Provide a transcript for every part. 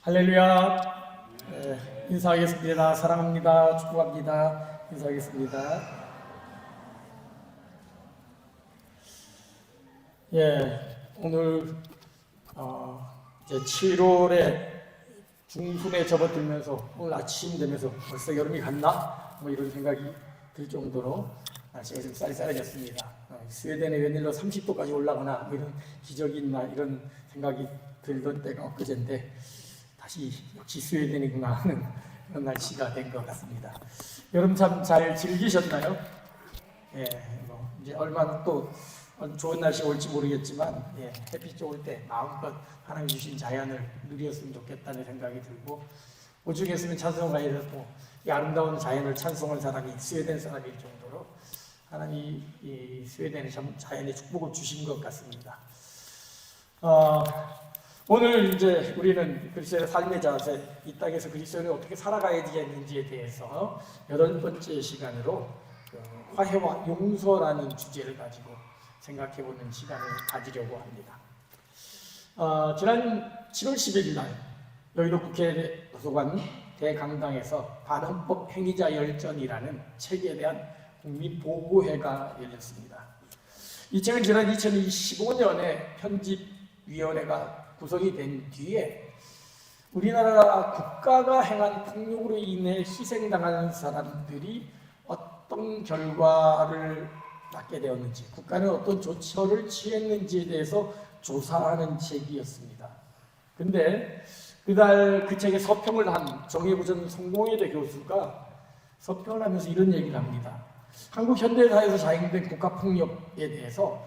할렐루야. 인사하겠습니다. 사랑합니다. 축복합니다. 인사하겠습니다. 오늘 이제 7월에 중순에 접어들면서 오늘 아침 되면서 벌써 여름이 갔나? 이런 생각이 들 정도로 날씨가 좀 쌀쌀해졌습니다. 스웨덴에 웬일로 30도까지 올라가나 이런 기적이 있나 이런 생각이 들던 때가 엊그제인데 다시 역시 스웨덴이구나 하는 그런 날씨가 된 것 같습니다. 여름 참 잘 즐기셨나요? 이제 얼마나 또 좋은 날씨 올지 모르겠지만 햇빛 올 때 마음껏 하나님 주신 자연을 누렸으면 좋겠다는 생각이 들고 오죽했으면 찬송가에서 또 이 아름다운 자연을 찬송한 사람이 스웨덴 사람일 정도로 하나님이 이 스웨덴에 자연의 축복을 주신 것 같습니다. 오늘 이제 우리는 그리스도의 삶의 자세, 이 땅에서 그리스도인이 어떻게 살아가야 되는지에 대해서 8번째 시간으로 화해와 용서라는 주제를 가지고 생각해보는 시간을 가지려고 합니다. 지난 7월 11일 날 여의도 국회 도서관 대강당에서 반헌법 행위자 열전이라는 책에 대한 국민보고회가 열렸습니다. 이 책은 지난 2025년에 편집위원회가 구성이 된 뒤에 우리나라 국가가 행한 폭력으로 인해 희생당하는 사람들이 어떤 결과를 낳게 되었는지, 국가는 어떤 조처를 취했는지에 대해서 조사하는 책이었습니다. 근데 그날 그 책에 서평을 한 정의부전 성공회대 교수가 서평을 하면서 이런 얘기를 합니다. 한국 현대사에서 자행된 국가폭력에 대해서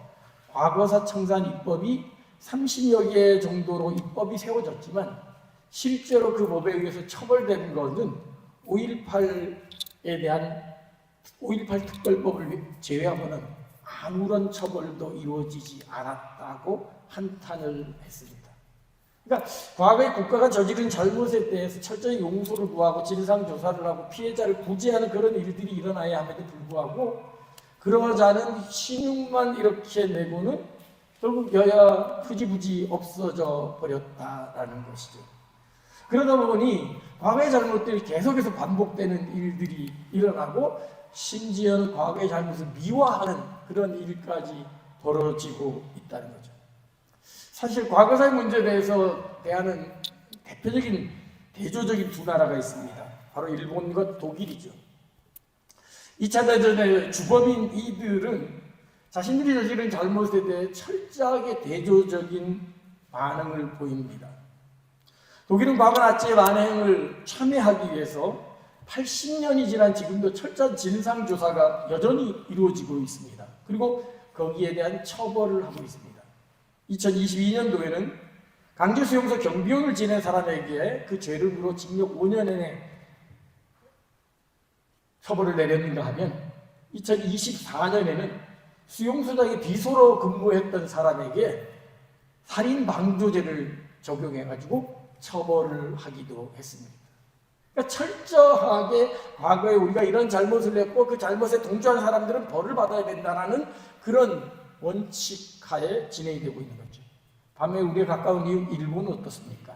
과거사 청산 입법이 30여 개 정도로 입법이 세워졌지만 실제로 그 법에 의해서 처벌된 것은 5.18에 대한 5.18 특별법을 제외하고는 아무런 처벌도 이루어지지 않았다고 한탄을 했습니다. 그러니까 과거에 국가가 저지른 잘못에 대해서 철저히 용서를 구하고 진상조사를 하고 피해자를 구제하는 그런 일들이 일어나야 함에도 불구하고 그러지 않은 신용만 이렇게 내고는 결국 여야 흐지부지 없어져 버렸다라는 것이죠. 그러다 보니 과거의 잘못들이 계속해서 반복되는 일들이 일어나고 심지어는 과거의 잘못을 미화하는 그런 일까지 벌어지고 있다는 거죠. 사실 과거사의 문제에 대해서 대하는 대표적인 대조적인 두 나라가 있습니다. 바로 일본과 독일이죠. 2차 대전의 주범인 이들은 자신들이 저지른 잘못에 대해 철저하게 대조적인 반응을 보입니다. 독일은 과거 나치의 만행을 참회하기 위해서 80년이 지난 지금도 철저한 진상조사가 여전히 이루어지고 있습니다. 그리고 거기에 대한 처벌을 하고 있습니다. 2022년도에는 강제수용소 경비원을 지낸 사람에게 그 죄를 물어 징역 5년 내내 처벌을 내렸는가 하면 2024년에는 수용소장의 비서로 근무했던 사람에게 살인 방조죄를 적용해가지고 처벌을 하기도 했습니다. 그러니까 철저하게 과거에 우리가 이런 잘못을 했고 그 잘못에 동조한 사람들은 벌을 받아야 된다는 그런 원칙 하에 진행이 되고 있는 거죠. 반면에 우리가 가까운 이웃 일본은 어떻습니까?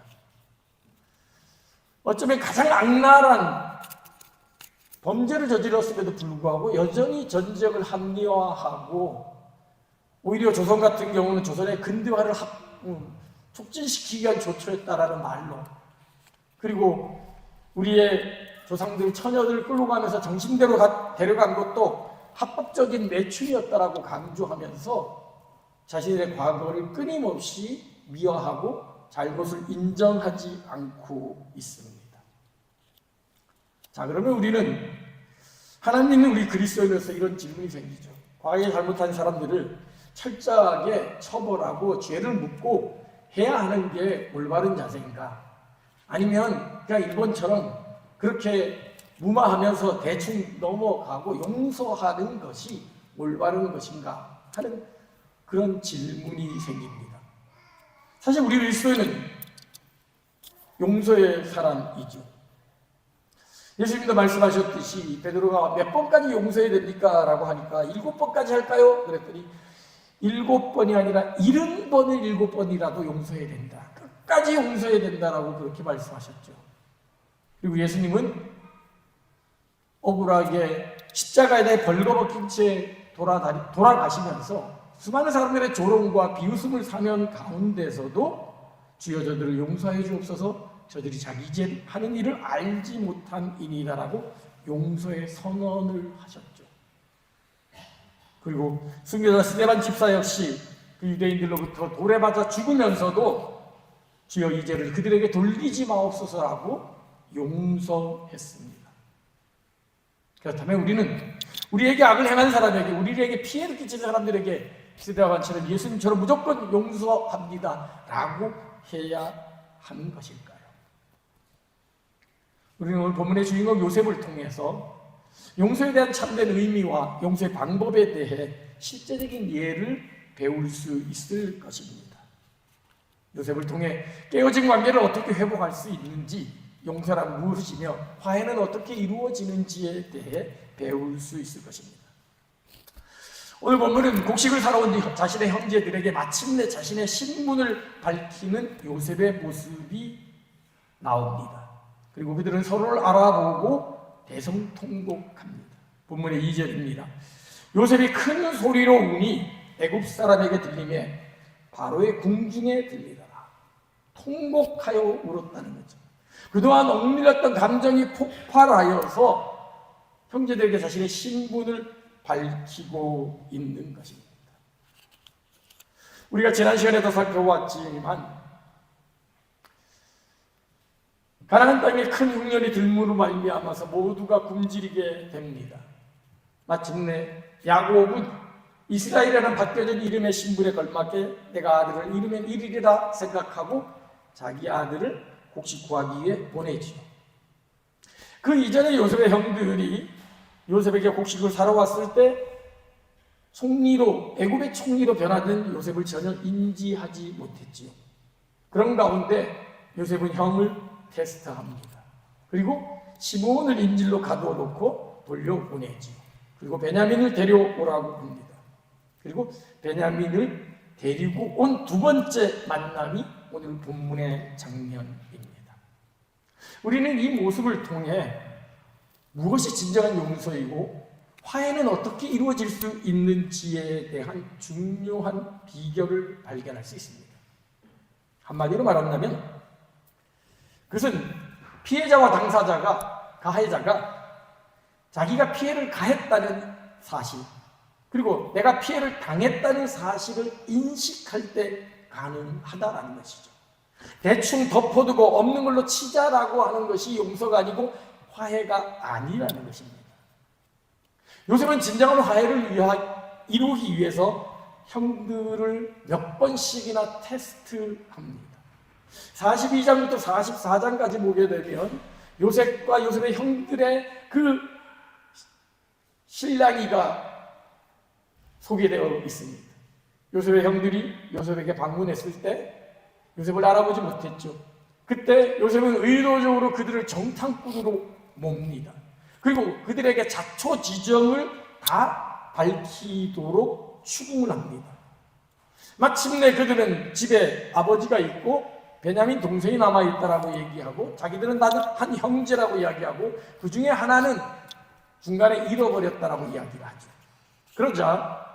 어쩌면 가장 악랄한 범죄를 저질렀음에도 불구하고 여전히 전쟁을 합리화하고 오히려 조선 같은 경우는 조선의 근대화를 촉진시키기 위한 조처였다라는 말로 그리고 우리의 조상들 처녀들을 끌고 가면서 정신대로 데려간 것도 합법적인 매춘이었다라고 강조하면서 자신의 과거를 끊임없이 미화하고 잘못을 인정하지 않고 있습니다. 자, 그러면 우리는 하나님 믿는 우리 그리스도인으로서 이런 질문이 생기죠. 과거에 잘못한 사람들을 철저하게 처벌하고 죄를 묻고 해야 하는 게 올바른 자세인가? 아니면 그냥 일본처럼 그렇게 무마하면서 대충 넘어가고 용서하는 것이 올바른 것인가 하는 그런 질문이 생깁니다. 사실 우리 그리스도인은 용서의 사람이죠. 예수님도 말씀하셨듯이 베드로가 몇 번까지 용서해야 됩니까? 라고 하니까 7번까지 할까요? 그랬더니 7번이 아니라 70번을 7번이라도 용서해야 된다. 끝까지 용서해야 된다라고 그렇게 말씀하셨죠. 그리고 예수님은 억울하게 십자가에 대해 벌거벗긴 채 돌아가시면서 수많은 사람들의 조롱과 비웃음을 사면 가운데서도 주여 저들을 용서해 주옵소서, 저들이 자기 죄 하는 일을 알지 못함이니이다라고 용서의 선언을 하셨죠. 그리고 순교자 스데반 집사 역시 그 유대인들로부터 돌에 맞아 죽으면서도 주여 이 죄를 그들에게 돌리지 마옵소서라고 용서했습니다. 그렇다면 우리는 우리에게 악을 행한 사람에게, 우리에게 피해를 끼친 사람들에게 스데반처럼 예수님처럼 무조건 용서합니다 라고 해야 하는 것일까요? 우리는 오늘 본문의 주인공 요셉을 통해서 용서에 대한 참된 의미와 용서의 방법에 대해 실제적인 예를 배울 수 있을 것입니다. 요셉을 통해 깨어진 관계를 어떻게 회복할 수 있는지, 용서란 무엇이며 화해는 어떻게 이루어지는지에 대해 배울 수 있을 것입니다. 오늘 본문은 곡식을 사러 온 자신의 형제들에게 마침내 자신의 신분을 밝히는 요셉의 모습이 나옵니다. 그리고 그들은 서로를 알아보고 대성통곡합니다. 본문의 2절입니다. 요셉이 큰 소리로 우니 애굽 사람에게 들리매 바로의 궁중에 들리더라. 통곡하여 울었다는 거죠. 그동안 억눌렸던 감정이 폭발하여서 형제들에게 자신의 신분을 밝히고 있는 것입니다. 우리가 지난 시간에도 살펴보았지만 가나안 땅에 큰 흉년이 들므로 말미암아서 모두가 굶주리게 됩니다. 마침내 야곱은 이스라엘이라는 바뀌어진 이름의 신분에 걸맞게 내가 아들을 이르면 이리리라 생각하고 자기 아들을 곡식 구하기 위해 보내지요. 그 이전에 요셉의 형들이 요셉에게 곡식을 사러 왔을 때 총리로, 애굽의 총리로 변화된 요셉을 전혀 인지하지 못했지요. 그런 가운데 요셉은 형을 테스트합니다. 그리고 시므온을 인질로 가두어 놓고 돌려보내지요. 그리고 베냐민을 데려오라고 합니다. 그리고 베냐민을 데리고 온 두 번째 만남이 오늘 본문의 장면입니다. 우리는 이 모습을 통해 무엇이 진정한 용서이고 화해는 어떻게 이루어질 수 있는지에 대한 중요한 비결을 발견할 수 있습니다. 한마디로 말한다면 그것은 피해자와 당사자가, 가해자가 자기가 피해를 가했다는 사실, 그리고 내가 피해를 당했다는 사실을 인식할 때 가능하다라는 것이죠. 대충 덮어두고 없는 걸로 치자라고 하는 것이 용서가 아니고 화해가 아니라는 것입니다. 요셉은 진정한 화해를 이루기 위해서 형들을 몇 번씩이나 테스트합니다. 42장부터 44장까지 보게 되면 요셉과 요셉의 형들의 그 실랑이가 소개되어 있습니다. 요셉의 형들이 요셉에게 방문했을 때 요셉을 알아보지 못했죠. 그때 요셉은 의도적으로 그들을 정탐꾼으로 몹니다. 그리고 그들에게 자초지정을 다 밝히도록 추궁을 합니다. 마침내 그들은 집에 아버지가 있고 베냐민 동생이 남아있다라고 얘기하고 자기들은 다들 한 형제라고 이야기하고 그 중에 하나는 중간에 잃어버렸다라고 이야기를 하죠. 그러자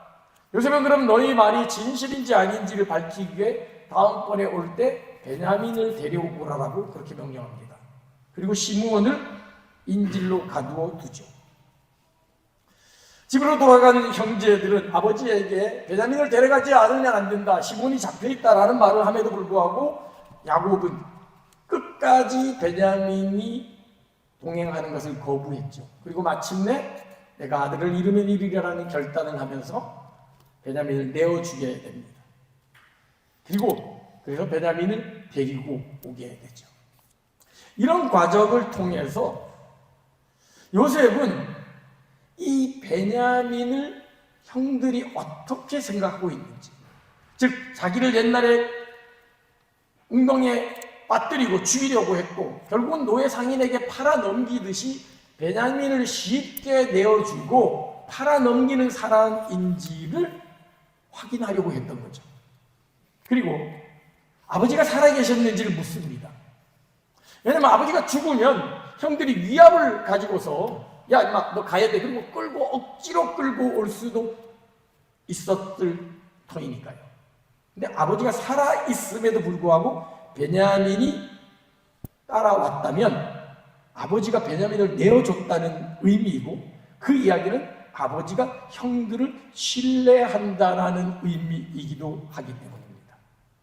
요셉은 그럼 너희 말이 진실인지 아닌지를 밝히기 위해 다음번에 올 때 베냐민을 데려오라라고 그렇게 명령합니다. 그리고 시므온을 인질로 가두어 두죠. 집으로 돌아간 형제들은 아버지에게 베냐민을 데려가지 않으면 안 된다, 시므온이 잡혀있다라는 말을 함에도 불구하고 야곱은 끝까지 베냐민이 동행하는 것을 거부했죠. 그리고 마침내 내가 아들을 잃으면 이리라는 결단을 하면서 베냐민을 내어주게 됩니다. 그래서 베냐민을 데리고 오게 되죠. 이런 과정을 통해서 요셉은 이 베냐민을 형들이 어떻게 생각하고 있는지, 즉 자기를 옛날에 웅덩이에 빠뜨리고 죽이려고 했고 결국은 노예 상인에게 팔아넘기듯이 베냐민을 쉽게 내어주고 팔아넘기는 사람인지를 확인하려고 했던 거죠. 그리고 아버지가 살아계셨는지를 묻습니다. 왜냐면 아버지가 죽으면 형들이 위압을 가지고서 야 임마 너 가야 돼 그리고 억지로 끌고 올 수도 있었을 터이니까요. 근데 아버지가 살아있음에도 불구하고 베냐민이 따라왔다면 아버지가 베냐민을 내어줬다는 의미이고, 그 이야기는 아버지가 형들을 신뢰한다는 의미이기도 하기 때문입니다.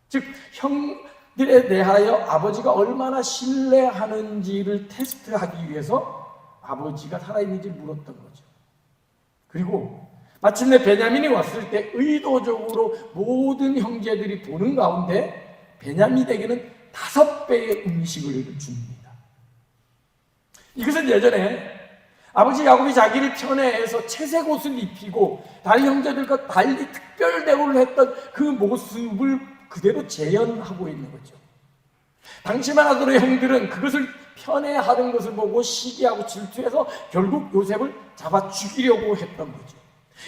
즉 형들에 대하여 아버지가 얼마나 신뢰하는지를 테스트하기 위해서 아버지가 살아있는지를 물었던 거죠. 그리고 마침내 베냐민이 왔을 때 의도적으로 모든 형제들이 보는 가운데 베냐민에게는 5배의 음식을 줍니다. 이것은 예전에 아버지 야곱이 자기를 편애해서 채색 옷을 입히고 다른 형제들과 달리 특별 대우를 했던 그 모습을 그대로 재현하고 있는 거죠. 당시만 하더라도 형들은 그것을 편애하는 것을 보고 시기하고 질투해서 결국 요셉을 잡아 죽이려고 했던 거죠.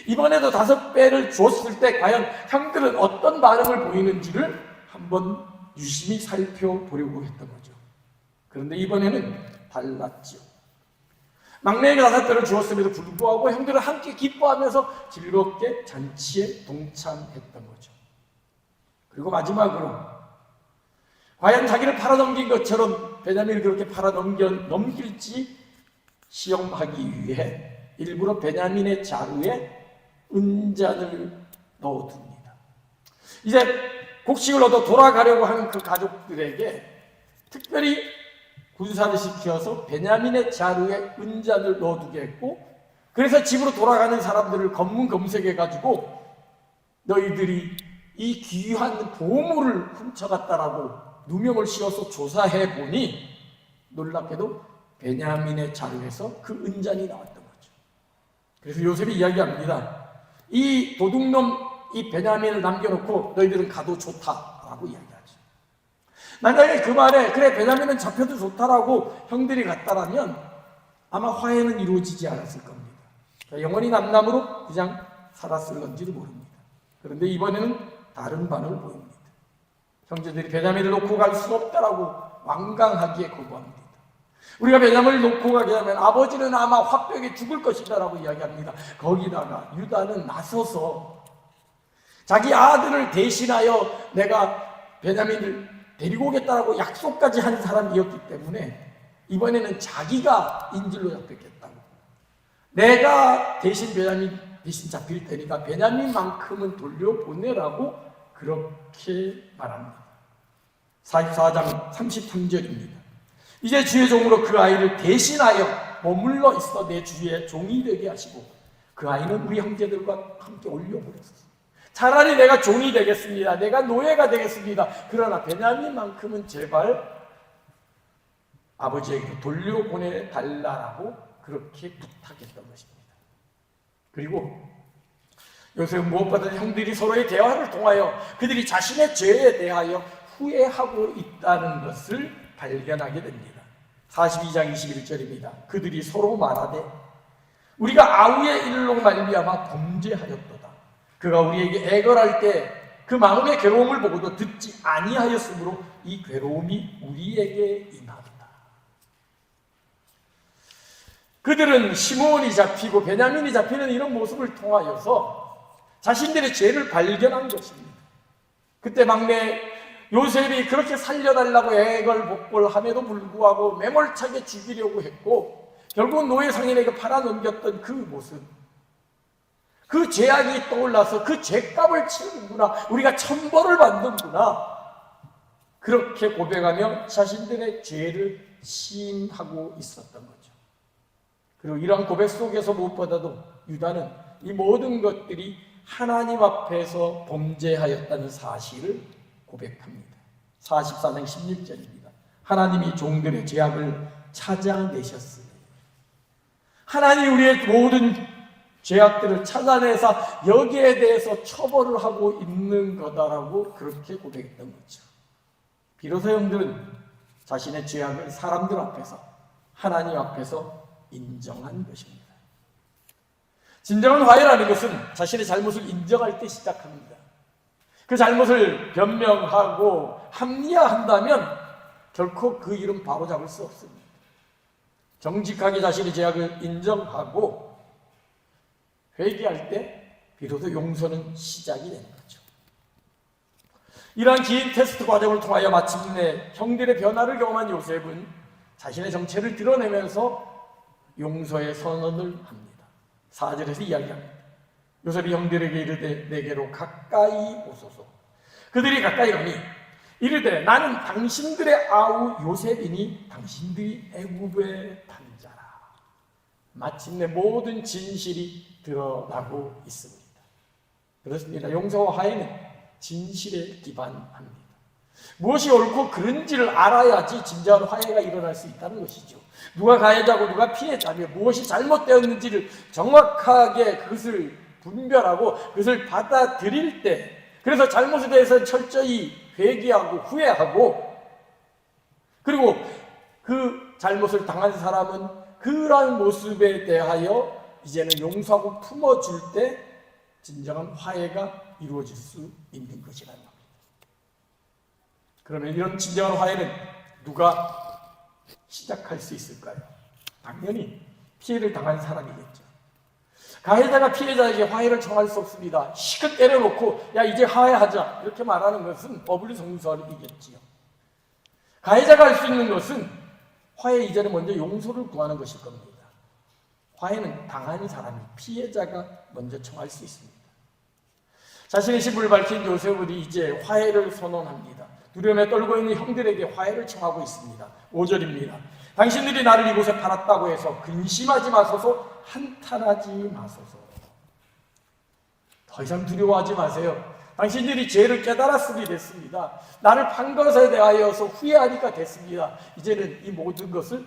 이번에도 5배를 줬을 때 과연 형들은 어떤 반응을 보이는지를 한번 유심히 살펴보려고 했던 거죠. 그런데 이번에는 달랐죠. 막내에게 5배를 주었음에도 불구하고 형들은 함께 기뻐하면서 즐겁게 잔치에 동참했던 거죠. 그리고 마지막으로 과연 자기를 팔아넘긴 것처럼 베냐민을 그렇게 팔아넘길지 시험하기 위해 일부러 베냐민의 자루에 은잔을 넣어둡니다. 이제 곡식을 얻어 돌아가려고 하는 그 가족들에게 특별히 군사를 시켜서 베냐민의 자루에 은잔을 넣어두게 했고, 그래서 집으로 돌아가는 사람들을 검문검색해가지고 너희들이 이 귀한 보물을 훔쳐갔다라고 누명을 씌워서 조사해 보니 놀랍게도 베냐민의 자루에서 그 은잔이 나왔던 거죠. 그래서 요셉이 이야기합니다. 이 도둑놈 이 베냐민을 남겨놓고 너희들은 가도 좋다라고 이야기하죠. 만약에 그 말에 그래 베냐민은 잡혀도 좋다라고 형들이 갔다라면 아마 화해는 이루어지지 않았을 겁니다. 영원히 남남으로 그냥 살았을런지도 모릅니다. 그런데 이번에는 다른 반응을 보입니다. 형제들이 베냐민을 놓고 갈 수 없다라고 완강하게 거부합니다. 우리가 베냐민을 놓고 가게 되면 아버지는 아마 화병에 죽을 것이다라고 이야기합니다. 거기다가 유다는 나서서 자기 아들을 대신하여 내가 베냐민을 데리고 오겠다라고 약속까지 한 사람이었기 때문에 이번에는 자기가 인질로 잡혔겠다고, 내가 대신 베냐민 대신 잡힐 테니까 베냐민만큼은 돌려보내라고 그렇게 말합니다. 44장 33절입니다. 이제 주의 종으로 그 아이를 대신하여 머물러 있어 내 주의 종이 되게 하시고, 그 아이는 우리 형제들과 함께 올려보냈었습니다. 차라리 내가 종이 되겠습니다. 내가 노예가 되겠습니다. 그러나 베냐민만큼은 제발 아버지에게 돌려보내달라고 그렇게 부탁했던 것입니다. 그리고 요셉은 무엇보다 형들이 서로의 대화를 통하여 그들이 자신의 죄에 대하여 후회하고 있다는 것을 발견하게 됩니다. 42장 21절입니다. 그들이 서로 말하되 우리가 아우의 일로 말미암아 범죄하였도다. 그가 우리에게 애걸할 때 그 마음의 괴로움을 보고도 듣지 아니하였으므로 이 괴로움이 우리에게 임하도다. 그들은 시므온이 잡히고 베냐민이 잡히는 이런 모습을 통하여서 자신들의 죄를 발견한 것입니다. 그때 막내 요셉이 그렇게 살려달라고 애걸복걸함에도 불구하고 매몰차게 죽이려고 했고 결국 노예 상인에게 팔아넘겼던 그 모습, 그 죄악이 떠올라서 그 죄값을 치르는구나, 우리가 천벌을 받는구나, 그렇게 고백하며 자신들의 죄를 시인하고 있었던 거죠. 그리고 이러한 고백 속에서 무엇보다도 유다는 이 모든 것들이 하나님 앞에서 범죄하였다는 사실을 고백합니다. 44장 16절입니다. 하나님이 종들의 죄악을 찾아내셨으니, 하나님이 우리의 모든 죄악들을 찾아내서 여기에 대해서 처벌을 하고 있는 거다라고 그렇게 고백했던 거죠. 비로소 형들은 자신의 죄악을 사람들 앞에서, 하나님 앞에서 인정한 것입니다. 진정한 화해라는 것은 자신의 잘못을 인정할 때 시작합니다. 그 잘못을 변명하고 합리화한다면 결코 그 일은 바로잡을 수 없습니다. 정직하게 자신의 죄악을 인정하고 회개할 때 비로소 용서는 시작이 되는 거죠. 이러한 긴 테스트 과정을 통하여 마침내 형들의 변화를 경험한 요셉은 자신의 정체를 드러내면서 용서의 선언을 합니다. 4절에서 이야기합니다. 요셉이 형들에게 이르되 내게로 가까이 오소서. 그들이 가까이 오니 이르되 나는 당신들의 아우 요셉이니 당신들이 애굽에 단자라. 마침내 모든 진실이 드러나고 있습니다. 그렇습니다. 용서와 화해는 진실에 기반합니다. 무엇이 옳고 그른지를 알아야지 진정한 화해가 일어날 수 있다는 것이죠. 누가 가해자고 누가 피해자며 무엇이 잘못되었는지를 정확하게 그것을 분별하고 그것을 받아들일 때, 그래서 잘못에 대해서 철저히 회개하고 후회하고, 그리고 그 잘못을 당한 사람은 그러한 모습에 대하여 이제는 용서하고 품어줄 때 진정한 화해가 이루어질 수 있는 것이라는 겁니다. 그러면 이런 진정한 화해는 누가 시작할 수 있을까요? 당연히 피해를 당한 사람이겠죠. 가해자가 피해자에게 화해를 청할 수 없습니다. 시컷 때려놓고 야 이제 화해하자 이렇게 말하는 것은 어불성설이겠지요. 가해자가 할 수 있는 것은 화해 이전에 먼저 용서를 구하는 것일 겁니다. 화해는 당한 사람이, 피해자가 먼저 청할 수 있습니다. 자신의 신분을 밝힌 요셉은 이제 화해를 선언합니다. 두려움에 떨고 있는 형들에게 화해를 청하고 있습니다. 5절입니다. 당신들이 나를 이곳에 팔았다고 해서 근심하지 마소서, 한탄하지 마소서. 더 이상 두려워하지 마세요. 당신들이 죄를 깨달았으니 됐습니다. 나를 판 것에 대하여서 후회하니까 됐습니다. 이제는 이 모든 것을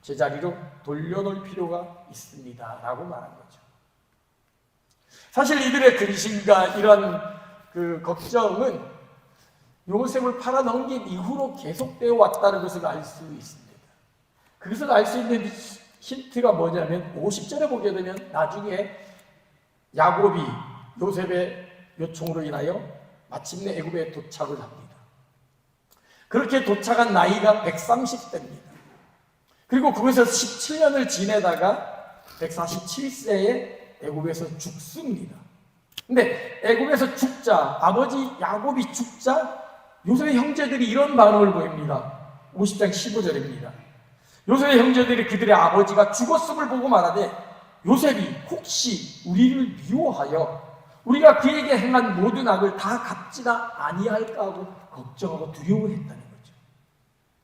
제자리로 돌려놓을 필요가 있습니다. 라고 말한 거죠. 사실 이들의 근심과 이런 걱정은 요셉을 팔아넘긴 이후로 계속되어 왔다는 것을 알 수 있습니다. 그것을 알 수 있는 힌트가 뭐냐면 50절에 보게 되면 나중에 야곱이 요셉의 요청으로 인하여 마침내 애굽에 도착을 합니다. 그렇게 도착한 나이가 130세입니다. 그리고 그곳에서 17년을 지내다가 147세에 애굽에서 죽습니다. 근데 애굽에서 죽자, 아버지 야곱이 죽자 요셉의 형제들이 이런 반응을 보입니다. 50장 15절입니다. 요셉의 형제들이 그들의 아버지가 죽었음을 보고 말하되 요셉이 혹시 우리를 미워하여 우리가 그에게 행한 모든 악을 다 갚지나 아니할까 하고 걱정하고 두려워했다는 거죠.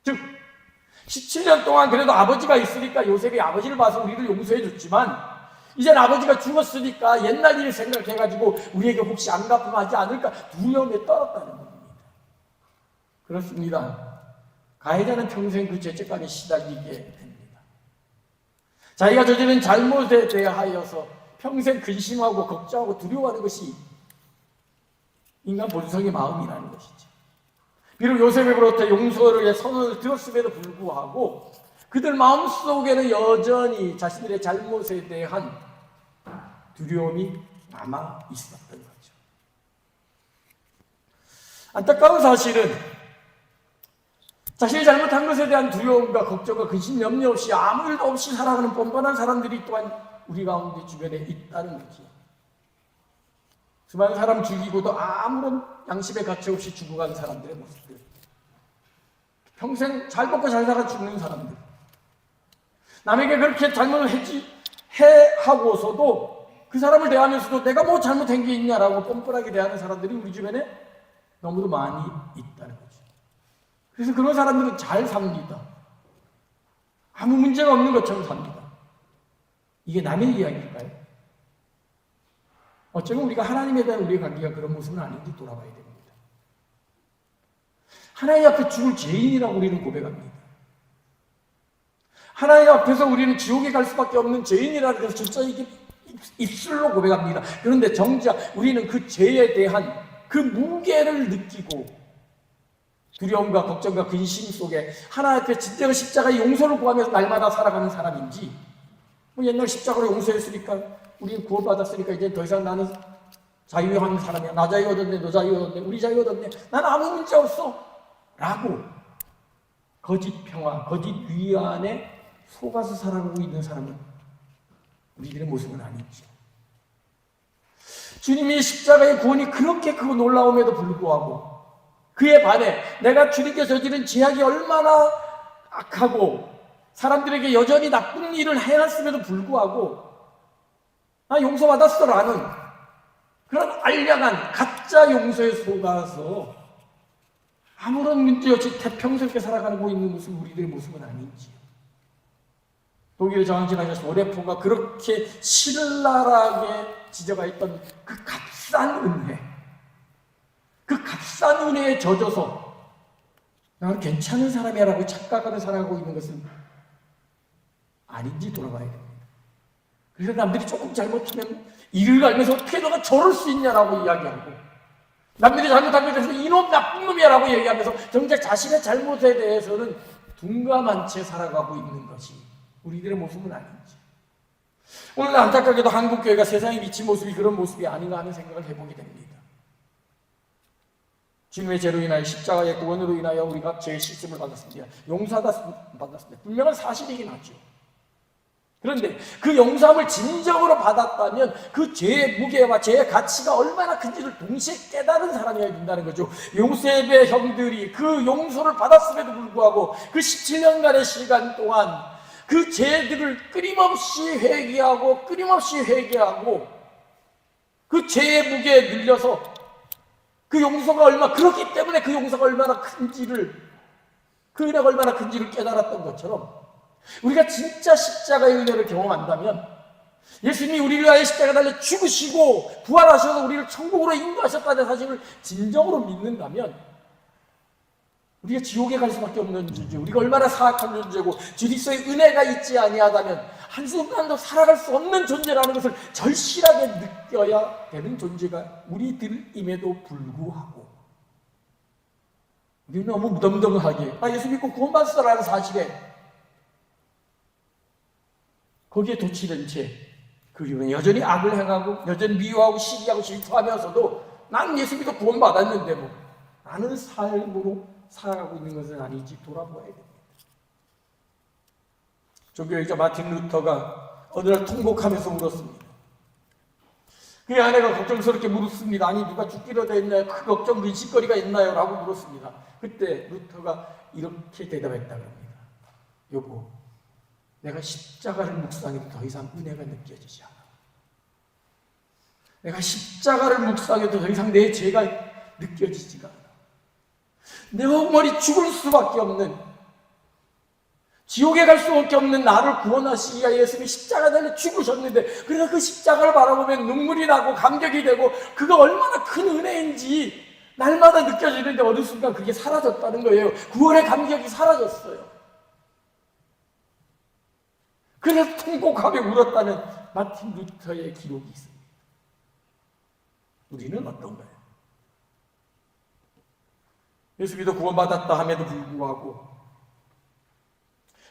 즉 17년 동안 그래도 아버지가 있으니까 요셉이 아버지를 봐서 우리를 용서해 줬지만 이젠 아버지가 죽었으니까 옛날 일을 생각해가지고 우리에게 혹시 안 갚으면 하지 않을까 두려움에 떨었다는 겁니다. 그렇습니다. 가해자는 평생 그 죄책감에 시달리게 됩니다. 자기가 저지른 잘못에 대하여서 평생 근심하고 걱정하고 두려워하는 것이 인간 본성의 마음이라는 것이죠. 비록 요셉으로부터 용서의 선언을 들었음에도 불구하고 그들 마음속에는 여전히 자신들의 잘못에 대한 두려움이 남아 있었던 거죠. 안타까운 사실은 자신이 잘못한 것에 대한 두려움과 걱정과 근심, 염려 없이 아무 일도 없이 살아가는 뻔뻔한 사람들이 또한 우리 가운데 주변에 있다는 거죠. 수많은 사람 죽이고도 아무런 양심의 가치 없이 죽어간 사람들의 모습들. 평생 잘 먹고 잘 살아 죽는 사람들. 남에게 그렇게 잘못을 하고서도 그 사람을 대하면서도 내가 뭐 잘못한 게 있냐라고 뻔뻔하게 대하는 사람들이 우리 주변에 너무도 많이 있다는 거죠. 그래서 그런 사람들은 잘 삽니다. 아무 문제가 없는 것처럼 삽니다. 이게 남의 이야기일까요? 어쩌면 우리가 하나님에 대한 우리의 관계가 그런 모습은 아닌지 돌아봐야 됩니다. 하나님 앞에 죽을 죄인이라고 우리는 고백합니다. 하나님 앞에서 우리는 지옥에 갈 수밖에 없는 죄인이라는 것을 철저히 입술로 고백합니다. 그런데 정작 우리는 그 죄에 대한 그 무게를 느끼고 두려움과 걱정과 근심 속에 하나님 앞에 진정한 십자가의 용서를 구하면서 날마다 살아가는 사람인지, 뭐 옛날 십자가로 용서했으니까 우리는 구원받았으니까 이제 더 이상 나는 자유한 사람이야. 나 자유 얻었네, 너 자유 얻었네, 우리 자유 얻었네. 난 아무 문제 없어. 라고 거짓 평화, 거짓 위안에 속아서 살아가고 있는 사람은 우리들의 모습은 아니죠. 주님의 십자가의 구원이 그렇게 그 놀라움에도 불구하고 그에 반해 내가 주님께 저지른 죄악이 얼마나 악하고 사람들에게 여전히 나쁜 일을 해놨음에도 불구하고 나 용서받았어라는 그런 알량한 가짜 용서에 속아서 아무런 문제 없이 태평스럽게 살아가고 있는 모습, 우리들의 모습은 아닌지요. 독일의 저항진학자 오레포가 그렇게 신랄하게 지적하 있던 그 값싼 은혜, 그 값싼 은혜에 젖어서 나는 괜찮은 사람이라고 착각하는 살아가고 있는 것은 아닌지 돌아봐야 됩니다. 그래서 남들이 조금 잘못하면 이를 갈면서 어떻게 너가 저럴 수 있냐라고 이야기하고, 남들이 잘못한 것에 대해서 이놈 나쁜 놈이야라고 얘기하면서 정작 자신의 잘못에 대해서는 둔감한 채 살아가고 있는 것이 우리들의 모습은 아닌지. 오늘 안타깝게도 한국교회가 세상에 미친 모습이 그런 모습이 아닌가 하는 생각을 해보게 됩니다. 주님의 죄로 인하여 십자가의 구원으로 인하여 우리가 죄의 씻음을 받았습니다. 용서받았습니다. 분명한 사실이긴 하죠. 그런데 그 용서함을 진정으로 받았다면 그 죄의 무게와 죄의 가치가 얼마나 큰지를 동시에 깨달은 사람이어야 된다는 거죠. 요셉의 형들이 그 용서를 받았음에도 불구하고 그 17년간의 시간 동안 그 죄들을 끊임없이 회개하고 그 죄의 무게에 눌려서 그 용서가 그렇기 때문에 그 용서가 얼마나 큰지를, 그 은혜가 얼마나 큰지를 깨달았던 것처럼 우리가 진짜 십자가의 은혜를 경험한다면, 예수님이 우리를 위하여 십자가에 달려 죽으시고 부활하셔서 우리를 천국으로 인도하셨다는 사실을 진정으로 믿는다면 우리가 지옥에 갈 수밖에 없는 존재, 우리가 얼마나 사악한 존재고 그리스도의 은혜가 있지 아니하다면 한순간도 살아갈 수 없는 존재라는 것을 절실하게 느껴야 되는 존재가 우리들임에도 불구하고 우리는 너무 무덤덤하게 예수 믿고 구원받았다라는 사실에 거기에 도취된 채 그리고 여전히 악을 행하고 여전히 미워하고 시기하고 질투하면서도 나는 예수 믿고 구원받았는데 나는 삶으로 살아가고 있는 것은 아닌지 돌아보아야 됩니다. 종교학자 마틴 루터가 어느 날 통곡하면서 울었습니다. 그의 아내가 걱정스럽게 물었습니다. 아니 누가 죽기로 돼 있나요? 그 걱정 근심거리가 있나요? 라고 물었습니다. 그때 루터가 이렇게 대답했다고 합니다. 여보, 내가 십자가를 묵상해도 더 이상 은혜가 느껴지지 않아. 내가 십자가를 묵상해도 더 이상 내 죄가 느껴지지가 않아. 내 영원히 죽을 수밖에 없는, 지옥에 갈 수밖에 없는 나를 구원하시기 위하여 예수님이 십자가에 달려 죽으셨는데, 그래서 그 십자가를 바라보면 눈물이 나고 감격이 되고 그가 얼마나 큰 은혜인지 날마다 느껴지는데 어느 순간 그게 사라졌다는 거예요. 구원의 감격이 사라졌어요. 그래서 통곡하며 울었다는 마틴 루터의 기록이 있습니다. 우리는 어떤가요? 예수 믿어 구원받았다 함에도 불구하고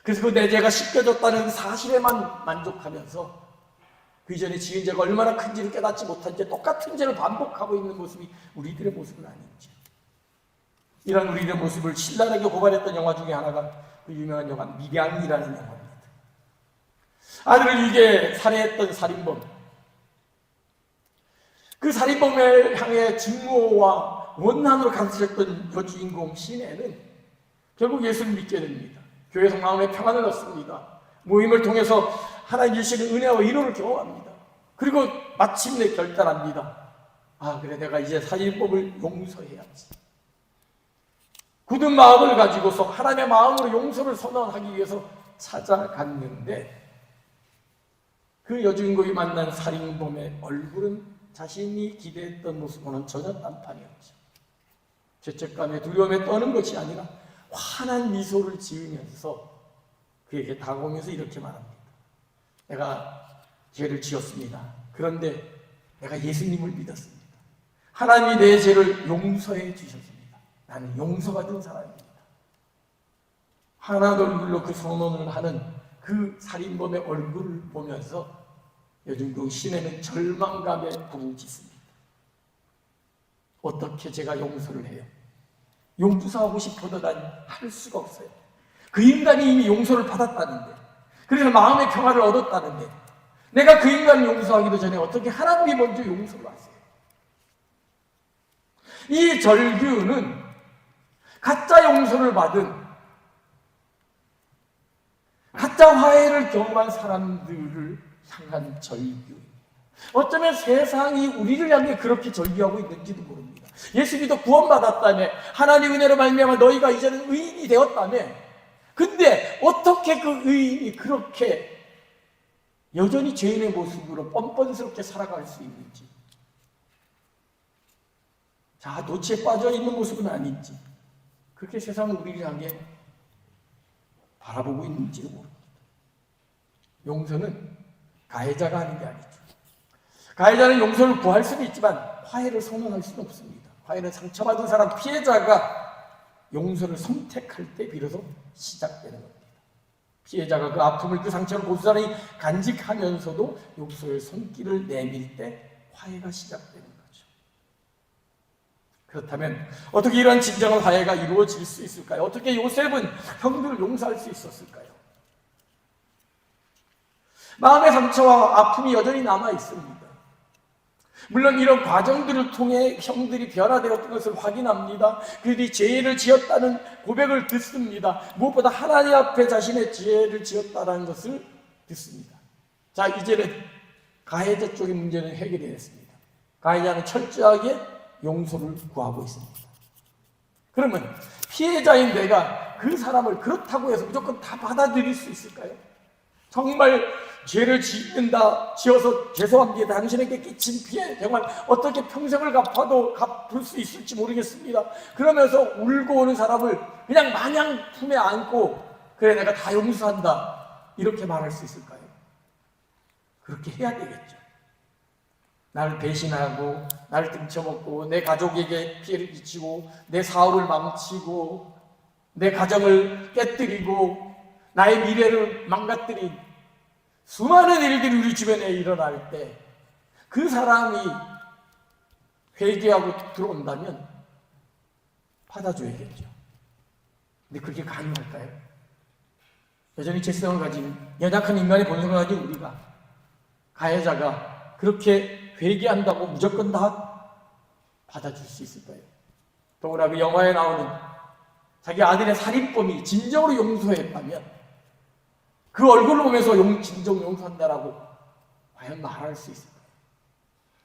그래서 그 내 죄가 씻겨졌다는 사실에만 만족하면서 그 이전에 지은 죄가 얼마나 큰지를 깨닫지 못한 채 똑같은 죄를 반복하고 있는 모습이 우리들의 모습은 아닌지. 이런 우리들의 모습을 신랄하게 고발했던 영화 중에 하나가 그 유명한 영화 밀양이라는 영화입니다. 아들을 유괴 살해했던 살인범, 그 살인범을 향해 증오와 원한으로 감싸했던 여주인공 시내는 결국 예수를 믿게 됩니다. 교회에서 마음에 평안을 얻습니다. 모임을 통해서 하나님 주시는 은혜와 위로를 경험합니다. 그리고 마침내 결단합니다. 그래, 내가 이제 살인범을 용서해야지. 굳은 마음을 가지고서 하나님의 마음으로 용서를 선언하기 위해서 찾아갔는데 그 여주인공이 만난 살인범의 얼굴은 자신이 기대했던 모습과는 전혀 딴판이었죠. 죄책감에 두려움에 떠는 것이 아니라 환한 미소를 지으면서 그에게 다가오면서 이렇게 말합니다. 내가 죄를 지었습니다. 그런데 내가 예수님을 믿었습니다. 하나님이 내 죄를 용서해 주셨습니다. 나는 용서받은 사람입니다. 환한 얼굴로 그 선언을 하는 그 살인범의 얼굴을 보면서 여주인공 시내는 절망감에 부르짖습니다. 어떻게 제가 용서를 해요? 용서하고 싶어도 난 할 수가 없어요. 그 인간이 이미 용서를 받았다는데, 그래서 마음의 평화를 얻었다는데, 내가 그 인간을 용서하기도 전에 어떻게 하나님이 먼저 용서를 하세요? 이 절규는 가짜 용서를 받은, 가짜 화해를 경험한 사람들을 향한 절규. 어쩌면 세상이 우리를 향해 그렇게 절규하고 있는지도 모릅니다. 예수 믿어 구원받았다며, 하나님 은혜로 말미암아 너희가 이제는 의인이 되었다며, 근데 어떻게 그 의인이 그렇게 여전히 죄인의 모습으로 뻔뻔스럽게 살아갈 수 있는지, 자, 노치에 빠져 있는 모습은 아닌지, 그렇게 세상은 우리를 향해 바라보고 있는지도 모릅니다. 용서는 가해자가 하는 게 아니죠. 가해자는 용서를 구할 수는 있지만 화해를 선언할 수는 없습니다. 화해는 상처받은 사람, 피해자가 용서를 선택할 때 비로소 시작되는 겁니다. 피해자가 그 아픔을, 그 상처를 고스란히 간직하면서도 용서의 손길을 내밀 때 화해가 시작되는 거죠. 그렇다면 어떻게 이러한 진정한 화해가 이루어질 수 있을까요? 어떻게 요셉은 형들을 용서할 수 있었을까요? 마음의 상처와 아픔이 여전히 남아 있습니다. 물론 이런 과정들을 통해 형들이 변화되었던 것을 확인합니다. 그들이 죄를 지었다는 고백을 듣습니다. 무엇보다 하나님 앞에 자신의 죄를 지었다는 것을 듣습니다. 자, 이제는 가해자 쪽의 문제는 해결이 됐습니다. 가해자는 철저하게 용서를 구하고 있습니다. 그러면 피해자인 내가 그 사람을 그렇다고 해서 무조건 다 받아들일 수 있을까요? 정말 죄를 지어서 죄송합니다, 당신에게 끼친 피해 정말 어떻게 평생을 갚을 수 있을지 모르겠습니다. 그러면서 울고 오는 사람을 그냥 마냥 품에 안고 그래 내가 다 용서한다 이렇게 말할 수 있을까요? 그렇게 해야 되겠죠. 나를 배신하고 나를 등쳐먹고 내 가족에게 피해를 끼치고 내 사업을 망치고 내 가정을 깨뜨리고 나의 미래를 망가뜨린 수많은 일들이 우리 주변에 일어날 때 그 사람이 회개하고 들어온다면 받아줘야겠죠. 근데 그렇게 가능할까요? 여전히 죄성을 가진 연약한 인간의 본성을 가진 우리가, 가해자가 그렇게 회개한다고 무조건 다 받아줄 수 있을까요? 더구나 그 영화에 나오는 자기 아들의 살인범이 진정으로 용서했다면 그 얼굴을 보면서 진정 용서한다라고 과연 말할 수 있을까요?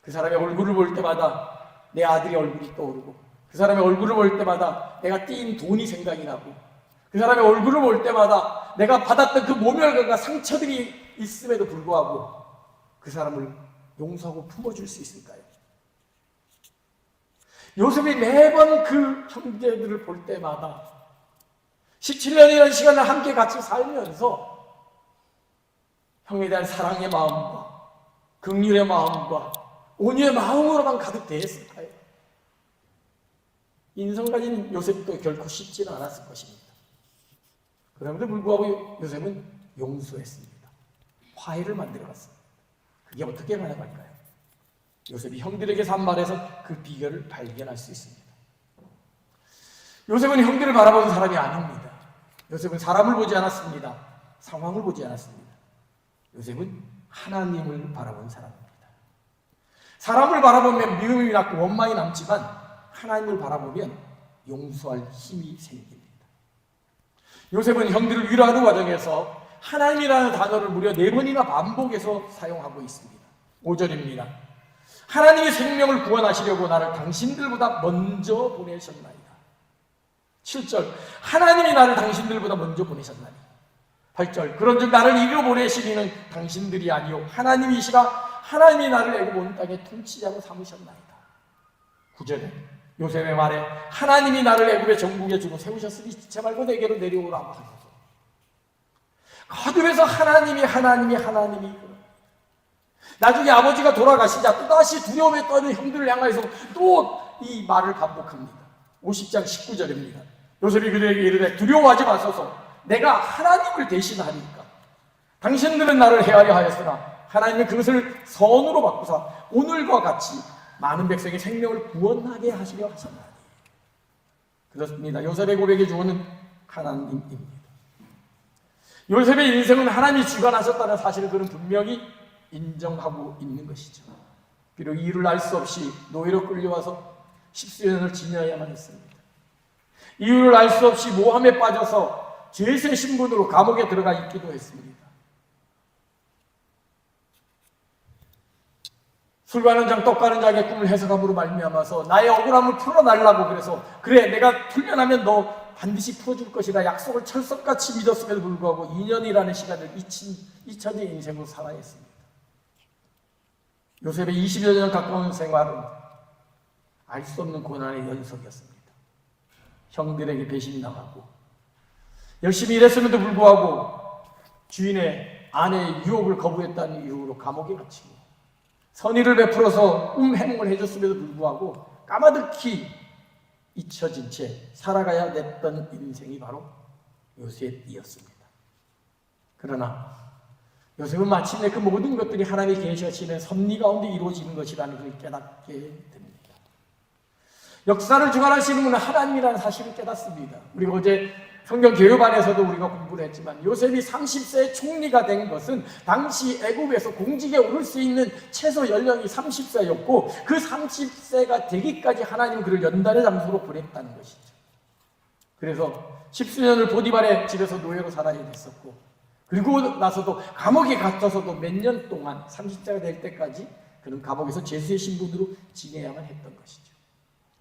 그 사람의 얼굴을 볼 때마다 내 아들의 얼굴이 떠오르고, 그 사람의 얼굴을 볼 때마다 내가 띈 돈이 생각이 나고, 그 사람의 얼굴을 볼 때마다 내가 받았던 그 모멸감과 상처들이 있음에도 불구하고 그 사람을 용서하고 품어줄 수 있을까요? 요셉이 매번 그 형제들을 볼 때마다 17년이라는 시간을 함께 같이 살면서 형에 대한 사랑의 마음과 긍휼의 마음과 온유의 마음으로만 가득 대했을까요? 인성 가진 요셉도 결코 쉽지는 않았을 것입니다. 그럼에도 불구하고 요셉은 용서했습니다. 화해를 만들어갔습니다. 그게 어떻게 가능할까요? 요셉이 형들에게서 한 말에서 그 비결을 발견할 수 있습니다. 요셉은 형들을 바라보는 사람이 아닙니다. 요셉은 사람을 보지 않았습니다. 상황을 보지 않았습니다. 요셉은 하나님을 바라본 사람입니다. 사람을 바라보면 미움이 남고 원망이 남지만 하나님을 바라보면 용서할 힘이 생깁니다. 요셉은 형들을 위로하는 과정에서 하나님이라는 단어를 무려 4번이나 반복해서 사용하고 있습니다. 5절입니다. 하나님이 생명을 구원하시려고 나를 당신들보다 먼저 보내셨나이다. 7절, 하나님이 나를 당신들보다 먼저 보내셨나니. 8절, 그런즉 나를 이리로 보내신 이는 당신들이 아니요 하나님이시라. 하나님이 나를 애굽 온 땅에 통치자로 삼으셨나이다. 9절에 요셉의 말에 하나님이 나를 애굽의 정국에 주고 세우셨으니 제 말고 내게로 내려오라고 하소서. 거듭해서 하나님이 나중에 아버지가 돌아가시자 또다시 두려움에 떠는 형들을 향해서 또 이 말을 반복합니다. 50장 19절입니다. 요셉이 그들에게 이르되 두려워하지 마소서. 내가 하나님을 대신하니까. 당신들은 나를 헤아려 하였으나 하나님은 그것을 선으로 바꾸사 오늘과 같이 많은 백성의 생명을 구원하게 하시려 하셨나니. 그렇습니다. 요셉의 고백의 주어는 하나님입니다. 요셉의 인생은 하나님이 주관하셨다는 사실을 그는 분명히 인정하고 있는 것이죠. 비록 이유를 알 수 없이 노예로 끌려와서 십수년을 지내야만 했습니다. 이유를 알 수 없이 모함에 빠져서 죄수의 신분으로 감옥에 들어가 있기도 했습니다. 술 가는 장, 떡 가는 장의 꿈을 해석함으로 말미암아서 나의 억울함을 풀어달라고 그래서 그래 내가 풀려나면 너 반드시 풀어줄 것이라 약속을 철석같이 믿었음에도 불구하고 2년이라는 시간을 잊혀진 인생으로 살아야 했습니다. 요셉의 20여 년 가까운 생활은 알 수 없는 고난의 연속이었습니다. 형들에게 배신당하고 열심히 일했음에도 불구하고 주인의 아내의 유혹을 거부했다는 이유로 감옥에 갇히고 선의를 베풀어서 해몽을 해줬음에도 불구하고 까마득히 잊혀진 채 살아가야 됐던 인생이 바로 요셉이었습니다. 그러나 요셉은 마침내 그 모든 것들이 하나님의 계시하시는 섭리 가운데 이루어지는 것이라는 것을 깨닫게 됩니다. 역사를 주관하시는 분은 하나님이라는 사실을 깨닫습니다. 우리가 어제 성경 교육반에서도 우리가 공부를 했지만 요셉이 30세의 총리가 된 것은 당시 애굽에서 공직에 오를 수 있는 최소 연령이 30세였고 그 30세가 되기까지 하나님은 그를 연단의 장소로 보냈다는 것이죠. 그래서 십수년을 보디발의 집에서 노예로 살아야 됐었고 그리고 나서도 감옥에 갇혀서도 몇 년 동안 30세가 될 때까지 그는 감옥에서 죄수의 신분으로 지내야만 했던 것이죠.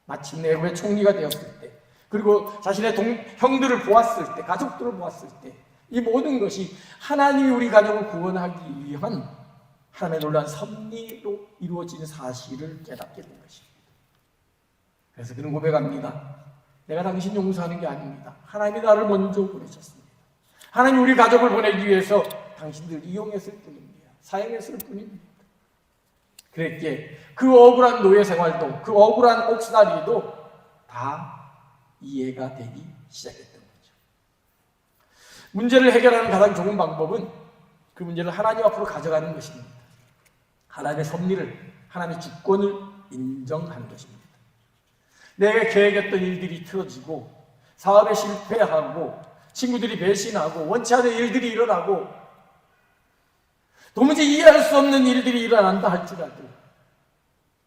마침내 애굽의 총리가 되었을 때 그리고 자신의 형들을 보았을 때 가족들을 보았을 때 이 모든 것이 하나님이 우리 가족을 구원하기 위한 하나님의 놀라운 섭리로 이루어진 사실을 깨닫게 된 것입니다. 그래서 그는 고백합니다. 내가 당신 용서하는 게 아닙니다. 하나님이 나를 먼저 보내셨습니다. 하나님이 우리 가족을 보내기 위해서 당신들 이용했을 뿐입니다. 사용했을 뿐입니다. 그랬기에 그 억울한 노예 생활도 그 억울한 옥살이도 다 이해가 되기 시작했던 거죠. 문제를 해결하는 가장 좋은 방법은 그 문제를 하나님 앞으로 가져가는 것입니다. 하나님의 섭리를, 하나님의 주권을 인정하는 것입니다. 내가 계획했던 일들이 틀어지고 사업에 실패하고 친구들이 배신하고 원치 않은 일들이 일어나고 도무지 이해할 수 없는 일들이 일어난다 할지라도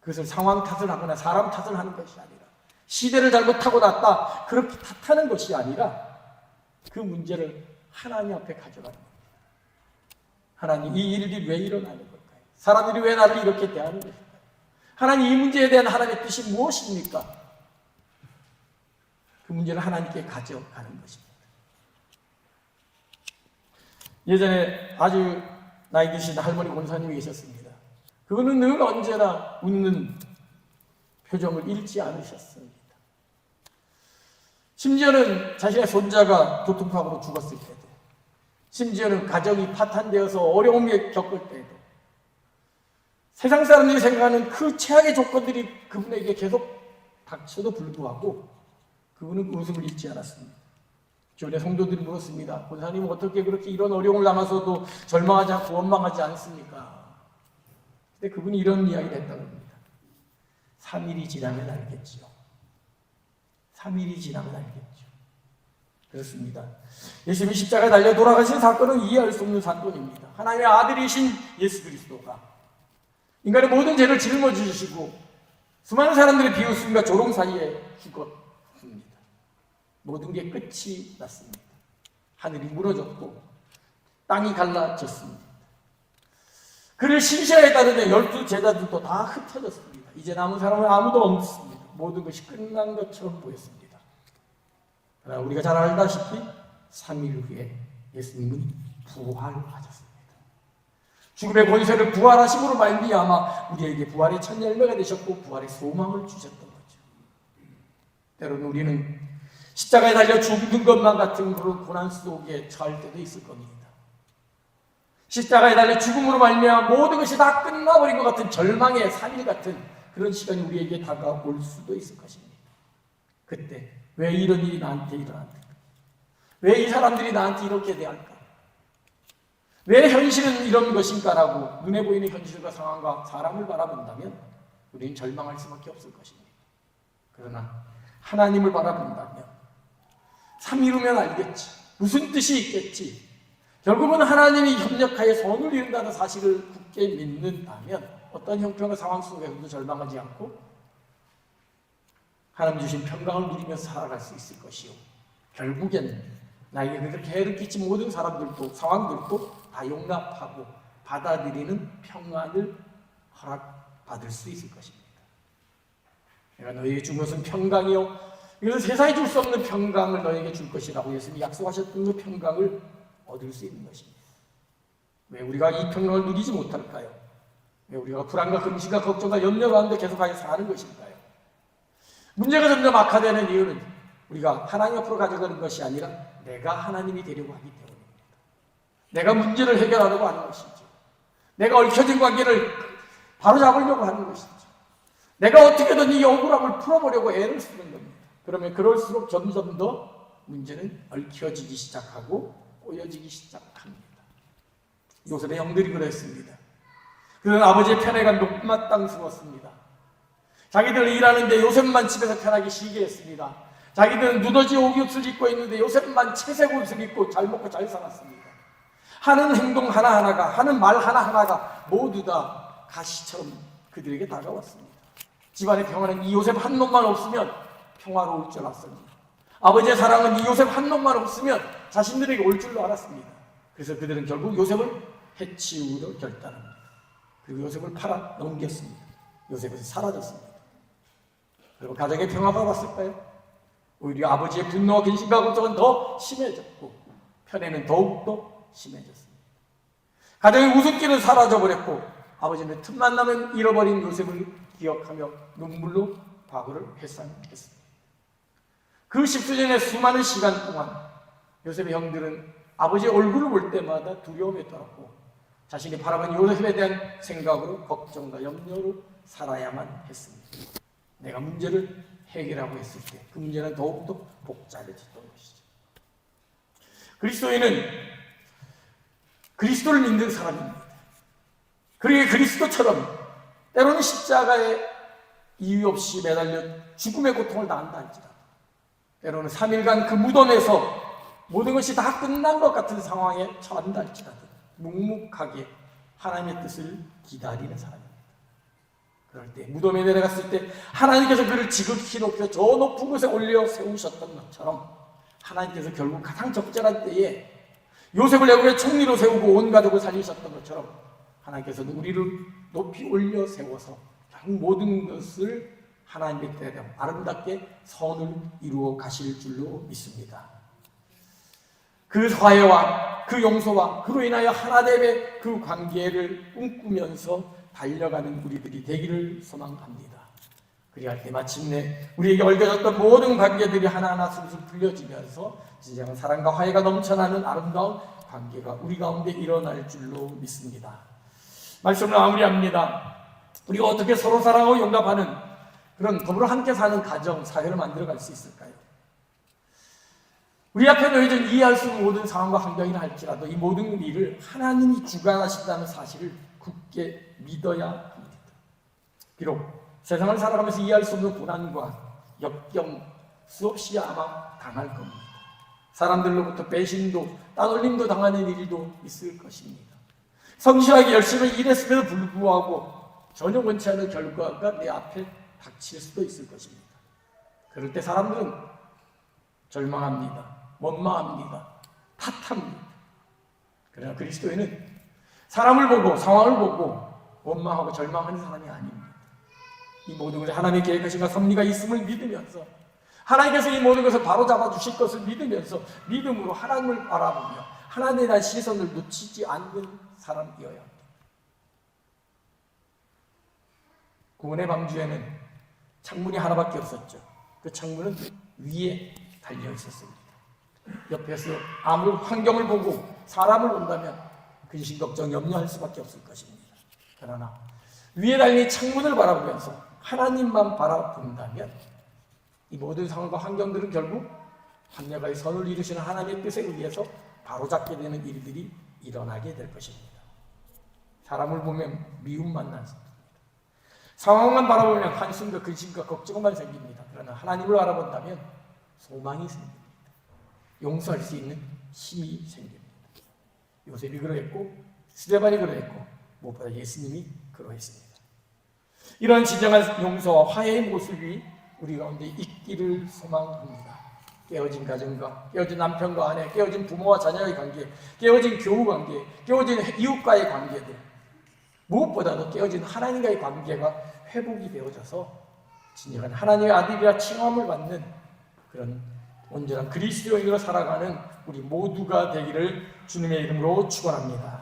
그것을 상황 탓을 하거나 사람 탓을 하는 것이 아니라 시대를 잘못 타고났다 그렇게 탓하는 것이 아니라 그 문제를 하나님 앞에 가져가는 겁니다. 하나님, 이 일이 왜 일어나는 걸까요? 사람들이 왜 나를 이렇게 대하는 것일까요? 하나님, 이 문제에 대한 하나님의 뜻이 무엇입니까? 그 문제를 하나님께 가져가는 것입니다. 예전에 아주 나이 드신 할머니 권사님이 계셨습니다. 그분은 늘 언제나 웃는 표정을 잃지 않으셨습니다. 심지어는 자신의 손자가 교통사고로 죽었을 때도, 심지어는 가정이 파탄되어서 어려움을 겪을 때도, 세상 사람들이 생각하는 그 최악의 조건들이 그분에게 계속 닥쳐도 불구하고 그분은 웃음을 잃지 않았습니다. 교회 성도들이 물었습니다. 권사님은 어떻게 그렇게 이런 어려움을 당하서도 절망하지 않고 원망하지 않습니까? 근데 그분이 이런 이야기를 했다고 합니다. 3일이 지나면 알겠지요. 3일이 지나면 알겠죠. 그렇습니다. 예수님이 십자가에 달려 돌아가신 사건은 이해할 수 없는 사건입니다. 하나님의 아들이신 예수 그리스도가 인간의 모든 죄를 짊어지시고 수많은 사람들의 비웃음과 조롱 사이에 죽었습니다. 모든 게 끝이 났습니다. 하늘이 무너졌고 땅이 갈라졌습니다. 그를 신시하에 따르는 12 제자들도 다 흩어졌습니다. 이제 남은 사람은 아무도 없습니다. 모든 것이 끝난 것처럼 보였습니다. 그러나 우리가 잘 알다시피 3일 후에 예수님은 부활하셨습니다. 죽음의 권세를 부활하심으로 말미암아 우리에게 부활의 첫 열매가 되셨고 부활의 소망을 주셨던 거죠. 때로는 우리는 십자가에 달려 죽는 것만 같은 그런 고난 속에 처할 때도 있을 겁니다. 십자가에 달려 죽음으로 말미암아 모든 것이 다 끝나버린 것 같은 절망의 3일 같은 그런 시간이 우리에게 다가올 수도 있을 것입니다. 그때 왜 이런 일이 나한테 일어났을까? 왜 이 사람들이 나한테 이렇게 대할까? 왜 현실은 이런 것인가라고 눈에 보이는 현실과 상황과 사람을 바라본다면 우리는 절망할 수밖에 없을 것입니다. 그러나 하나님을 바라본다면 3일후면 알겠지. 무슨 뜻이 있겠지. 결국은 하나님이 협력하여 선을 이룬다는 사실을 굳게 믿는다면 어떤 형편과 상황 속에서도 절망하지 않고 하나님 주신 평강을 누리면서 살아갈 수 있을 것이요. 결국엔 나에게 그렇게 해를 끼친 모든 사람들도 상황들도 다 용납하고 받아들이는 평안을 허락받을 수 있을 것입니다. 내가 너에게 준 것은 평강이요. 이것은 세상에 줄 수 없는 평강을 너에게 줄 것이라고 예수님이 약속하셨던 그 평강을 얻을 수 있는 것입니다. 왜 우리가 이 평강을 누리지 못할까요? 왜 우리가 불안과 근심과 걱정과 염려 가운데 계속하여 사는 것일까요? 문제가 점점 악화되는 이유는 우리가 하나님 앞으로 가져가는 것이 아니라 내가 하나님이 되려고 하기 때문입니다. 내가 문제를 해결하려고 하는 것이죠. 내가 얽혀진 관계를 바로잡으려고 하는 것이죠. 내가 어떻게든 이 억울함을 풀어보려고 애를 쓰는 겁니다. 그러면 그럴수록 점점 더 문제는 얽혀지기 시작하고 꼬여지기 시작합니다. 요셉의 형들이 그랬습니다. 그들은 아버지의 편애가 못마땅스러웠습니다. 자기들 일하는데 요셉만 집에서 편하게 쉬게 했습니다. 자기들은 누더지 옷을 입고 있는데 요셉만 채색 옷을 입고 잘 먹고 잘 살았습니다. 하는 행동 하나하나가, 하는 말 하나하나가 모두 다 가시처럼 그들에게 다가왔습니다. 집안의 평화는 이 요셉 한 놈만 없으면 평화로울 줄 알았습니다. 아버지의 사랑은 이 요셉 한 놈만 없으면 자신들에게 올 줄로 알았습니다. 그래서 그들은 결국 요셉을 해치우기로 결단합니다. 그리고 요셉을 팔아 넘겼습니다. 요셉은 사라졌습니다. 그리고 가정의 평화가 왔을까요? 오히려 아버지의 분노와 근심과 걱정은 더 심해졌고 편애는 더욱더 심해졌습니다. 가정의 웃음기는 사라져버렸고 아버지는 틈만 나면 잃어버린 요셉을 기억하며 눈물로 과거를 회상했습니다. 그 십수년의 수많은 시간 동안 요셉의 형들은 아버지의 얼굴을 볼 때마다 두려움에 떨었고 자신이 바라본 요셉에 대한 생각으로 걱정과 염려로 살아야만 했습니다. 내가 문제를 해결하고 했을 때 그 문제는 더욱더 복잡해졌던 것이죠. 그리스도인은 그리스도를 믿는 사람입니다. 그러기에 그리스도처럼 때로는 십자가에 이유 없이 매달려 죽음의 고통을 당한다 할지라도 때로는 3일간 그 무덤에서 모든 것이 다 끝난 것 같은 상황에 처한다 할지라도 묵묵하게 하나님의 뜻을 기다리는 사람입니다. 그럴 때 무덤에 내려갔을 때 하나님께서 그를 지극히 높여 저 높은 곳에 올려 세우셨던 것처럼 하나님께서 결국 가장 적절한 때에 요셉을 애굽의 총리로 세우고 온 가족을 살리셨던 것처럼 하나님께서는 우리를 높이 올려 세워서 결국 모든 것을 하나님의 때대로 아름답게 선을 이루어 가실 줄로 믿습니다. 그 화해와 그 용서와 그로 인하여 하나됨의 그 관계를 꿈꾸면서 달려가는 우리들이 되기를 소망합니다. 그리할 때 마침내 우리에게 얽혀졌던 모든 관계들이 하나하나 술술 풀려지면서 진정한 사랑과 화해가 넘쳐나는 아름다운 관계가 우리 가운데 일어날 줄로 믿습니다. 말씀을 마무리합니다. 우리가 어떻게 서로 사랑하고 용납하는 그런 더불어 함께 사는 가정, 사회를 만들어갈 수 있을까요? 우리 앞에 놓여진 이해할 수 없는 모든 상황과 환경이라 할지라도 이 모든 일을 하나님이 주관하신다는 사실을 굳게 믿어야 합니다. 비록 세상을 살아가면서 이해할 수 없는 고난과 역경 수없이 아마 당할 겁니다. 사람들로부터 배신도 따돌림도 당하는 일도 있을 것입니다. 성실하게 열심히 일했음에도 불구하고 전혀 원치 않은 결과가 내 앞에 닥칠 수도 있을 것입니다. 그럴 때 사람들은 절망합니다. 원망합니다. 탓합니다. 그러나 그리스도인은 사람을 보고 상황을 보고 원망하고 절망하는 사람이 아닙니다. 이 모든 것에 하나님의 계획하심과 섭리가 있음을 믿으면서 하나님께서 이 모든 것을 바로잡아 주실 것을 믿으면서 믿음으로 하나님을 바라보며 하나님에 대한 시선을 놓치지 않는 사람이어야 합니다. 구원의 방주에는 창문이 하나밖에 없었죠. 그 창문은 위에 달려 있었습니다. 옆에서 아무 환경을 보고 사람을 본다면 근심, 걱정, 염려할 수밖에 없을 것입니다. 그러나 위에 달린 창문을 바라보면서 하나님만 바라본다면 이 모든 상황과 환경들은 결국 합력하여 선을 이루시는 하나님의 뜻에 의해서 바로잡게 되는 일들이 일어나게 될 것입니다. 사람을 보면 미움만 남습니다. 상황만 바라보면 한숨과 근심과 걱정만 생깁니다. 그러나 하나님을 알아본다면 소망이 생깁니다. 용서할 수 있는 힘이 생깁니다. 요셉이 그러했고 스데반이 그러했고 무엇보다 예수님이 그러했습니다. 이런 진정한 용서와 화해의 모습이 우리 가운데 있기를 소망합니다. 깨어진 가정과 깨어진 남편과 아내, 깨어진 부모와 자녀의 관계, 깨어진 교우 관계, 깨어진 이웃과의 관계들, 무엇보다도 깨어진 하나님과의 관계가 회복이 되어져서 진정한 하나님의 아들이라 칭함을 받는 그런 온전한 그리스도인으로 살아가는 우리 모두가 되기를 주님의 이름으로 축원합니다.